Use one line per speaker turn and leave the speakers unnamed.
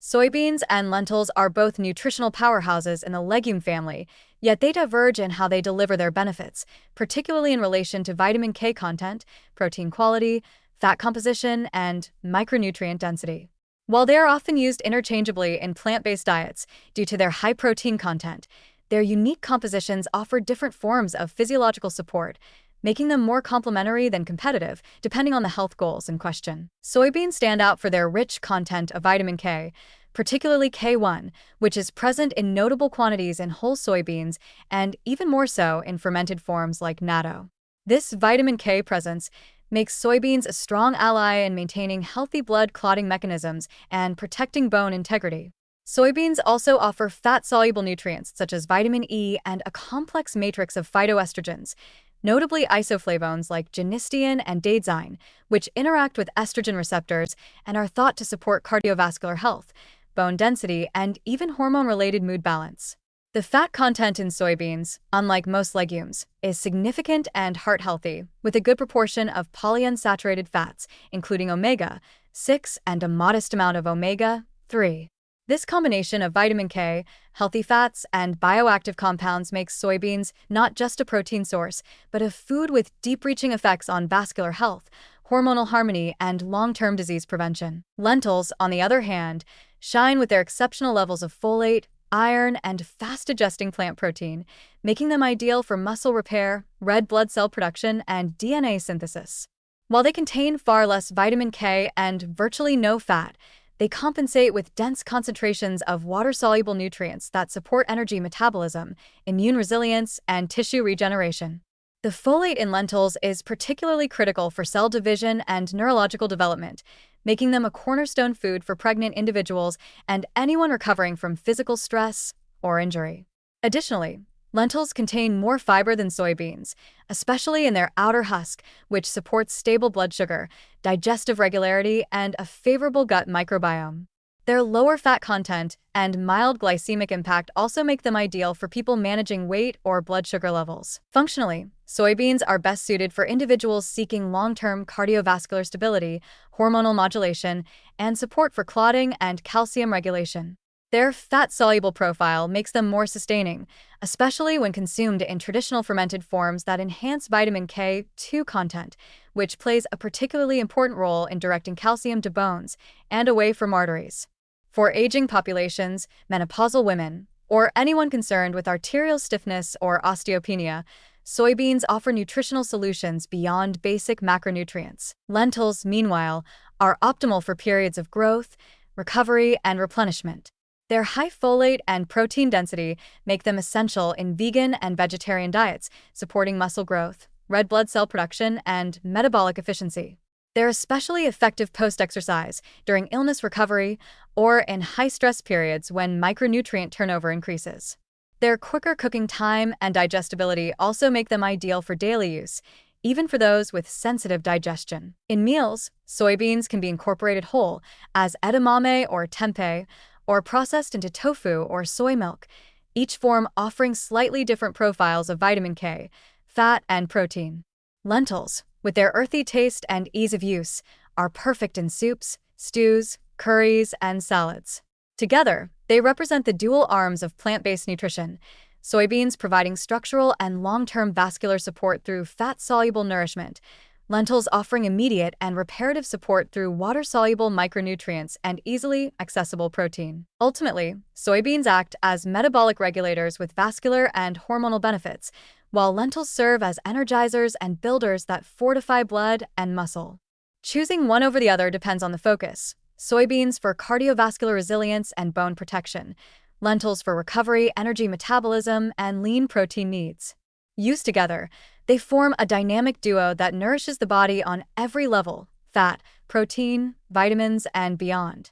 Soybeans and lentils are both nutritional powerhouses in the legume family, yet they diverge in how they deliver their benefits, particularly in relation to vitamin K content, protein quality, fat composition, and micronutrient density. While they are often used interchangeably in plant-based diets due to their high protein content, their unique compositions offer different forms of physiological support, making them more complementary than competitive, depending on the health goals in question. Soybeans stand out for their rich content of vitamin K, particularly K1, which is present in notable quantities in whole soybeans and even more so in fermented forms like natto. This vitamin K presence makes soybeans a strong ally in maintaining healthy blood clotting mechanisms and protecting bone integrity. Soybeans also offer fat-soluble nutrients such as vitamin E and a complex matrix of phytoestrogens, notably isoflavones like genistein and daidzein, which interact with estrogen receptors and are thought to support cardiovascular health, bone density, and even hormone-related mood balance. The fat content in soybeans, unlike most legumes, is significant and heart-healthy, with a good proportion of polyunsaturated fats, including omega-6 and a modest amount of omega-3. This combination of vitamin K, healthy fats, and bioactive compounds makes soybeans not just a protein source, but a food with deep-reaching effects on vascular health, hormonal harmony, and long-term disease prevention. Lentils, on the other hand, shine with their exceptional levels of folate, iron, and fast-digesting plant protein, making them ideal for muscle repair, red blood cell production, and DNA synthesis. While they contain far less vitamin K and virtually no fat, they compensate with dense concentrations of water-soluble nutrients that support energy metabolism, immune resilience, and tissue regeneration. The folate in lentils is particularly critical for cell division and neurological development, making them a cornerstone food for pregnant individuals and anyone recovering from physical stress or injury. Additionally, lentils contain more fiber than soybeans, especially in their outer husk, which supports stable blood sugar, digestive regularity, and a favorable gut microbiome. Their lower fat content and mild glycemic impact also make them ideal for people managing weight or blood sugar levels. Functionally, soybeans are best suited for individuals seeking long-term cardiovascular stability, hormonal modulation, and support for clotting and calcium regulation. Their fat-soluble profile makes them more sustaining, especially when consumed in traditional fermented forms that enhance vitamin K2 content, which plays a particularly important role in directing calcium to bones and away from arteries. For aging populations, menopausal women, or anyone concerned with arterial stiffness or osteopenia, soybeans offer nutritional solutions beyond basic macronutrients. Lentils, meanwhile, are optimal for periods of growth, recovery, and replenishment. Their high folate and protein density make them essential in vegan and vegetarian diets, supporting muscle growth, red blood cell production, and metabolic efficiency. They're especially effective post-exercise, during illness recovery, or in high-stress periods when micronutrient turnover increases. Their quicker cooking time and digestibility also make them ideal for daily use, even for those with sensitive digestion. In meals, soybeans can be incorporated whole, as edamame or tempeh, or processed into tofu or soy milk, each form offering slightly different profiles of vitamin K, fat, and protein. Lentils, with their earthy taste and ease of use, are perfect in soups, stews, curries, and salads. Together, they represent the dual arms of plant-based nutrition, soybeans providing structural and long-term vascular support through fat-soluble nourishment, lentils offering immediate and reparative support through water-soluble micronutrients and easily accessible protein. Ultimately, soybeans act as metabolic regulators with vascular and hormonal benefits, while lentils serve as energizers and builders that fortify blood and muscle. Choosing one over the other depends on the focus: soybeans for cardiovascular resilience and bone protection, lentils for recovery, energy metabolism, and lean protein needs. Used together, they form a dynamic duo that nourishes the body on every level: fat, protein, vitamins, and beyond.